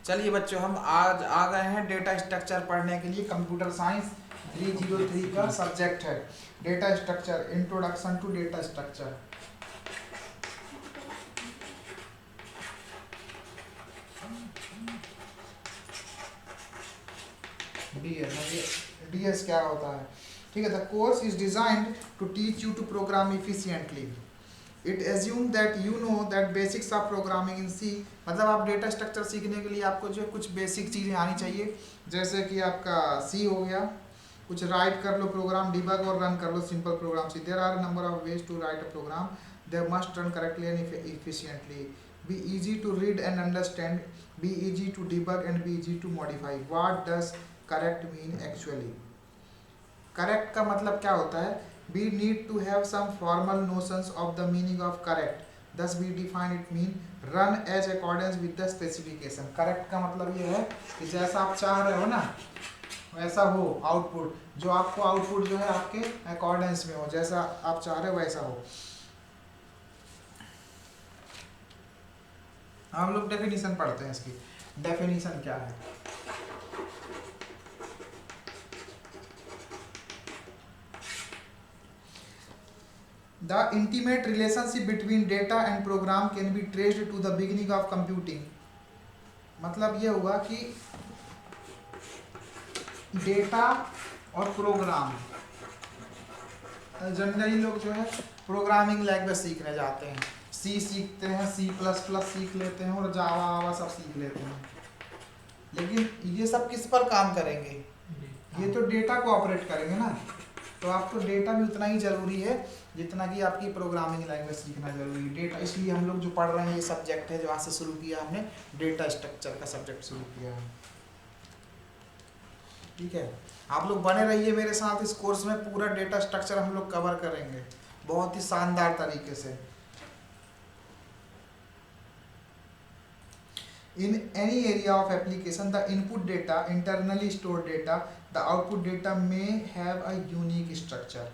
चलिए बच्चों, हम आज आ गए हैं डेटा स्ट्रक्चर पढ़ने के लिए। कंप्यूटर साइंस 303 का सब्जेक्ट है data structure, introduction to data structure. DS क्या होता है? ठीक है, the course is designed to teach you to program efficiently. It assume that you know that basics of programming in C. मतलब आप data structure सीखने के लिए आपको जो है कुछ बेसिक चीज़ें आनी चाहिए, जैसे कि आपका सी हो गया, कुछ राइट कर लो प्रोग्राम, डिबग और रन कर लो simple program C. There are number of ways to write a program, they must run correctly and efficiently, be easy to read and understand, be easy to debug and be easy to modify. What does correct mean actually? Correct का मतलब क्या होता है? We need to have some formal notions of the meaning of correct. Thus we define it mean run as accordance with the specification. Correct का मतलब ये है कि जैसा आप चाह रहे हो ना वैसा हो आउटपुट, जो आपको आउटपुट जो है आपके अकॉर्डेंस में हो, जैसा आप चाह रहे हो वैसा हो। हम लोग डेफिनेशन पढ़ते हैं इसकी। डेफिनेशन क्या है? The intimate relationship between data and program can be traced to the beginning of computing. मतलब ये होगा कि डेटा और प्रोग्राम, जनरली लोग जो है प्रोग्रामिंग लैंग्वेज सीखने जाते हैं, सी सीखते हैं, C++ सीख लेते हैं और जावा आवा सब सीख लेते हैं, लेकिन ये सब किस पर काम करेंगे? ये तो डेटा को ऑपरेट करेंगे ना। तो आपको डेटा भी उतना ही ज़रूरी है जितना कि आपकी प्रोग्रामिंग लैंग्वेज सीखना जरूरी है। डेटा, इसलिए हम लोग जो पढ़ रहे हैं ये सब्जेक्ट है जो आज से शुरू किया हमने, डेटा स्ट्रक्चर का सब्जेक्ट शुरू किया है। ठीक है, आप लोग बने रहिए मेरे साथ इस कोर्स में, पूरा डेटा स्ट्रक्चर हम लोग कवर करेंगे बहुत ही शानदार तरीके से। In any area of application, the input data, internally stored data, the output data may have a unique structure.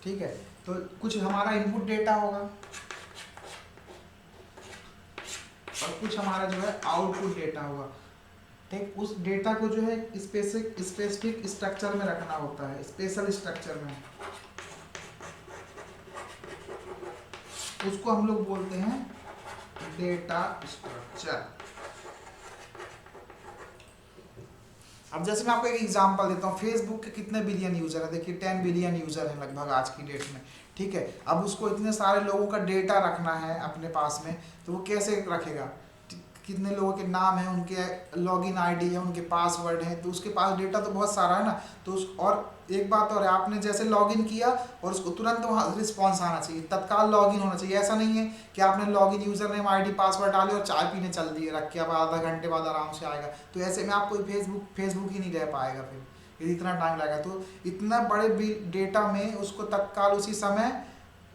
ठीक है, तो कुछ हमारा इनपुट डेटा होगा और कुछ हमारा जो है आउटपुट डेटा होगा। ठीक, उस डेटा को जो है स्पेसिफिक स्ट्रक्चर में रखना होता है, स्पेशल स्ट्रक्चर में, उसको हम लोग बोलते हैं डेटा स्ट्रक्चर। अब जैसे मैं आपको एक एग्जांपल देता हूँ, फेसबुक के कितने बिलियन यूजर है? देखिए 10 बिलियन यूजर है लगभग आज की डेट में। ठीक है, अब उसको इतने सारे लोगों का डेटा रखना है अपने पास में, तो वो कैसे रखेगा? कितने लोगों के नाम है, उनके लॉगिन आईडी है, उनके पासवर्ड है, तो उसके पास डेटा तो बहुत सारा है ना। तो और एक बात और है, आपने जैसे लॉगिन किया और उसको तुरंत वहाँ रिस्पॉन्स आना चाहिए, तत्काल लॉगिन होना चाहिए। ऐसा नहीं है कि आपने login user name ID password डाले और चाय पीने चल दिए रख के, अब आधा घंटे बाद आराम से आएगा। तो ऐसे में आपको फेसबुक ही नहीं रह पाएगा फिर, यदि इतना टाइम लगेगा। तो इतना बड़े डेटा में उसको तत्काल उसी समय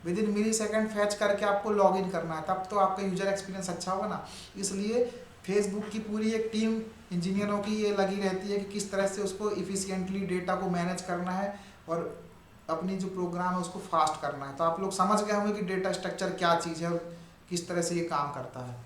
within millisecond fetch करके आपको लॉगिन करना है, तब तो आपका यूजर एक्सपीरियंस अच्छा होगा ना। इसलिए फेसबुक की पूरी एक टीम इंजीनियरों की ये लगी रहती है कि किस तरह से उसको इफिशिएंटली डेटा को मैनेज करना है और अपनी जो प्रोग्राम है उसको फास्ट करना है। तो आप लोग समझ गए होंगे कि डेटा स्ट्रक्चर क्या चीज़ है और किस तरह से ये काम करता है।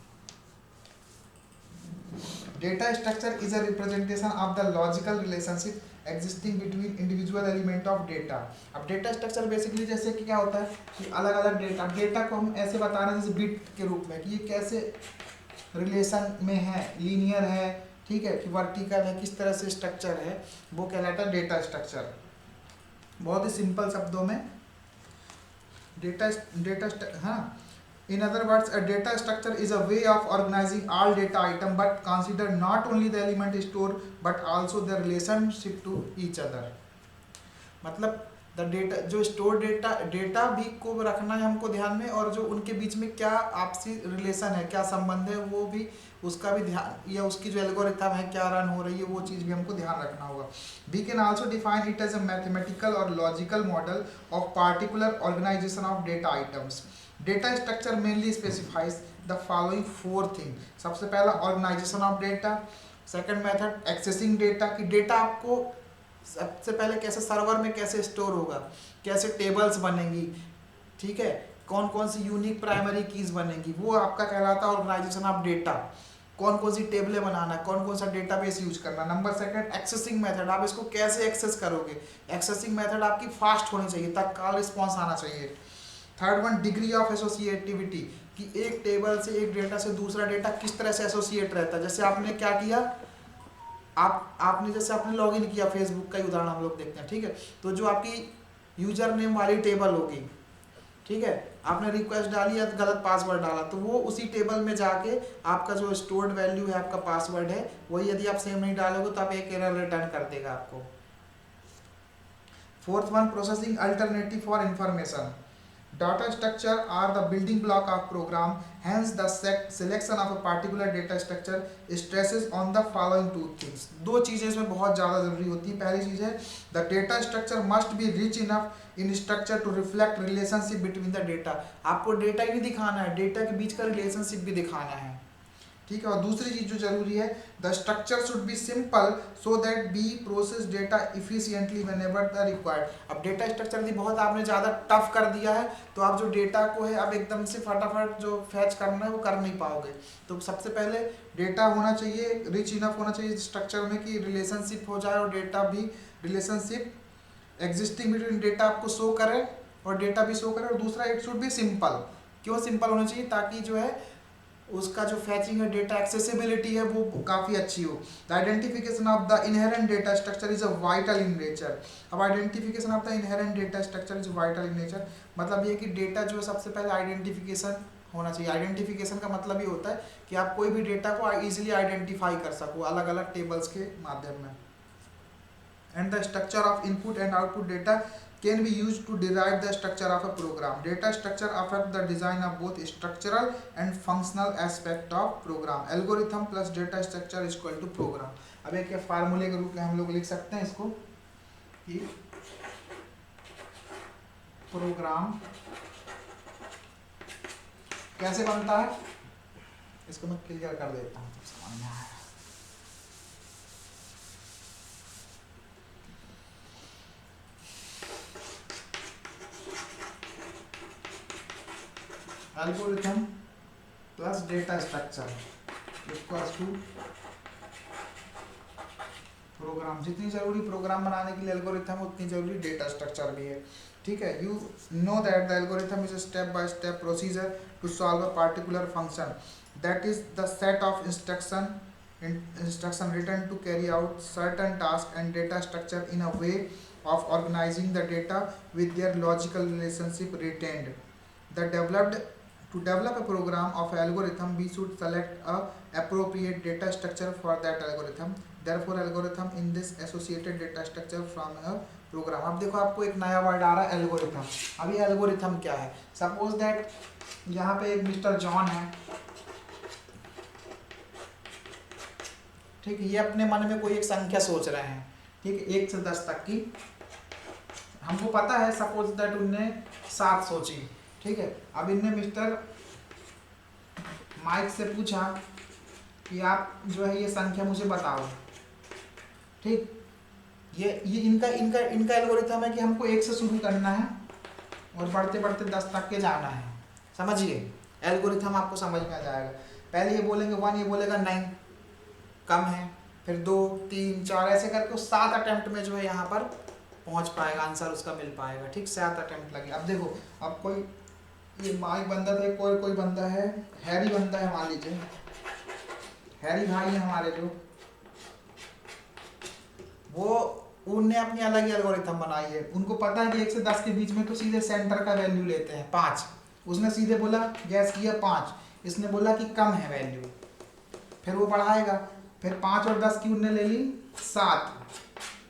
Data structure is a representation of the logical relationship existing between individual element of data. अब डेटा स्ट्रक्चर बेसिकली जैसे कि क्या होता है कि अलग अलग डेटा को हम ऐसे बता रहे हैं जैसे बिट के रूप में, कि ये कैसे रिलेशन में है, लीनियर है, ठीक है, कि वर्टिकल है, किस तरह से स्ट्रक्चर है, वो कहलाता है डेटा स्ट्रक्चर। बहुत ही सिंपल शब्दों में हाँ, in other words a data structure is a way of organizing all data item but consider not only the element stored but also their relationship to each other। मतलब the data, जो store data भी को रखना है हमको ध्यान में, और जो उनके बीच में क्या आपसी रिलेशन है, क्या संबंध है, वो भी उसका भी ध्यान, या उसकी जो एल्गोरिथम है क्या रन हो रही है, वो चीज़ भी हमको ध्यान रखना होगा। We can also define it as a mathematical और logical model of particular organization of data items. Data structure mainly specifies the following 4 thing. सबसे पहला organization of data, second method accessing data, कि डेटा आपको सबसे पहले कैसे server में कैसे स्टोर होगा, कैसे टेबल्स बनेंगी, ठीक है, कौन कौन सी यूनिक प्राइमरी कीज बनेंगी, वो आपका कहलाता है ऑर्गेनाइजेशन ऑफ डेटा। कौन कौन सी टेबलें बनाना, कौन कौन सा डेटाबेस यूज करना। नंबर सेकंड एक्सेसिंग मेथड, आप इसको कैसे एक्सेस करोगे। एक्सेसिंग मेथड आपकी फास्ट होनी चाहिए, तत्काल रिस्पॉन्स आना चाहिए। Third one degree of associativity, कि एक टेबल से एक डेटा से दूसरा डेटा किस तरह से एसोसिएट रहता है। जैसे आपने क्या किया, आपने जैसे आपने लॉगिन किया, फेसबुक का ही उदाहरण हम लोग देखते हैं, ठीक है। तो जो आपकी यूजर नेम वाली टेबल होगी, ठीक है, आपने रिक्वेस्ट डाली या गलत पासवर्ड डाला, तो वो उसी टेबल में जाके आपका जो स्टोर्ड वैल्यू है, आपका पासवर्ड है, वही यदि आप सेम नहीं डालोगे तो आप एक एरर रिटर्न कर देगा आपको। Fourth one processing alternative for information. Data structure are the building block of program. Hence, the selection of a particular data structure stresses on the following two things. दो चीजें इसमें बहुत ज़्यादा जरूरी होती है। पहली चीज़ है the data structure must be rich enough in structure to reflect relationship between the data. आपको डेटा ही नहीं दिखाना है, डेटा के बीच का रिलेशनशिप भी दिखाना है, ठीक है। और दूसरी चीज जो जरूरी है, the structure should be simple so that be process data efficiently whenever the required. अब डेटा स्ट्रक्चर भी बहुत आपने ज़्यादा टफ कर दिया है, तो आप जो डेटा को है अब एकदम से फटाफट जो फैच करना है वो कर नहीं पाओगे। तो सबसे पहले डेटा होना चाहिए, रिच इनफ होना चाहिए स्ट्रक्चर में कि रिलेशनशिप हो जाए, और डेटा भी रिलेशनशिप एग्जिस्टिंग बिटवीन डेटा आपको शो करे और डेटा भी शो करे। और दूसरा इट शुड बी सिंपल। क्यों सिंपल होना चाहिए, ताकि जो है उसका जो फैचिंग है, डेटा एक्सेसिबिलिटी है, वो काफ़ी अच्छी हो। The identification of the inherent data structure is a vital in nature. अब identification of the inherent data structure is vital in nature, मतलब ये कि डेटा जो है सबसे पहले आइडेंटिफिकेशन होना चाहिए। आइडेंटिफिकेशन का मतलब ये होता है कि आप कोई भी डेटा को इजीली आइडेंटिफाई कर सको अलग अलग टेबल्स के माध्यम में। And the structure of input and output data can be used to derive the structure of a program. Data structure affect the design of both structural and functional aspect of program. Algorithm plus data structure is equal to program. अब एक फार्मूले के रूप में हम लोग लिख सकते हैं इसको कि प्रोग्राम कैसे बनता है, इसको मैं क्लियर कर देता हूँ, समझ में आया। Algorithm plus data structure equals to program. जितनी जरूरी प्रोग्राम बनाने के लिए एल्गोरिथम, उतनी जरूरी डेटा स्ट्रक्चर भी है, ठीक है। You know that the algorithm is a step by step procedure to solve a particular function that is the set of instruction written to carry out certain tasks, and data structure in a way of organizing the data with their logical relationship retained. To develop a program of algorithm, we should select a appropriate data structure for that algorithm. Therefore, algorithm in this associated data structure from a program. अब देखो आपको एक नया word आ रहा है algorithm. अब ये algorithm क्या है, सपोज दैट यहाँ पे एक मिस्टर जॉन है, ठीक है, ये अपने मन में कोई एक संख्या सोच रहे हैं, ठीक है, 1 से 10 तक की। हमको पता है सपोज दैट उनने 7 सोची, ठीक है। अब इनने मिस्टर माइक से पूछा कि आप जो है ये संख्या मुझे बताओ, ठीक। ये इनका इनका इनका एल्गोरिथम है कि हमको 1 से शुरू करना है और बढ़ते बढ़ते 10 तक के जाना है, समझिए। एल्गोरिथम आपको समझ में आ जाएगा। पहले ये बोलेंगे 1, ये बोलेगा 9 कम है, फिर 2, 3, 4 ऐसे करके 7 अटेम्प्ट में जो है यहाँ पर पहुँच पाएगा, आंसर उसका मिल पाएगा, ठीक। 7 अटेम्प्ट लगे। अब देखो, अब कोई ये माइक बंदा था, कोई बंदा है, हैरी बंदा है, मान लीजिए हैरी भाई है हमारे जो, वो उनने अपनी अलग ही एल्गोरिथम बनाई है। उनको पता है कि 1 से 10 के बीच में तो सीधे सेंटर का वैल्यू लेते हैं 5। उसने सीधे बोला, गैस किया 5, इसने बोला कि कम है वैल्यू, फिर वो बढ़ाएगा, फिर 5 और 10 की उनने ले ली 7,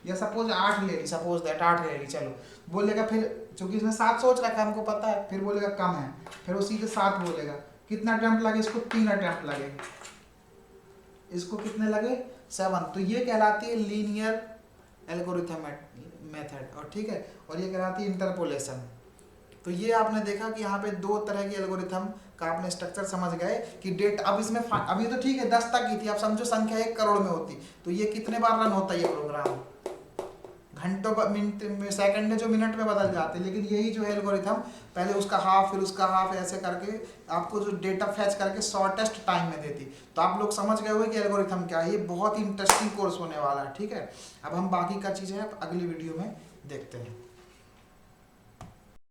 या सपोज 8 ले ली, सपोज दैट 8 ले ली, चलो बोलेगा। फिर चूंकि इसने 7 सोच रखा है, हमको पता है, फिर बोलेगा कम है, फिर वो सीधे 7 बोलेगा। कितना अटेम्प्ट लगे इसको, 3 अटेम्प्ट लगे। इसको कितने लगे, 7। तो ये कहलाती है लीनियर एल्गोरिथम मेथड, और ठीक है, और ये कहलाती है इंटरपोलेशन। तो ये आपने देखा कि यहाँ पे 2 तरह की एल्गोरिथम का आपने स्ट्रक्चर समझ गए कि डेट। अब इसमें अभी तो ठीक है 10 तक की थी, आप समझो संख्या 1 करोड़ में होती, तो ये कितने बार रन होता है ये प्रोग्राम, घंटों मिनट में, सेकंड में जो मिनट में बदल जाते हैं। लेकिन यही जो है एल्गोरिथम पहले उसका हाफ फिर उसका हाफ ऐसे करके आपको जो डेटा फैच करके शॉर्टेस्ट टाइम में देती। तो आप लोग समझ गए होंगे कि एल्गोरिथम क्या है। ये बहुत ही इंटरेस्टिंग कोर्स होने वाला है, ठीक है। अब हम बाकी का चीज़ें अगली वीडियो में देखते हैं।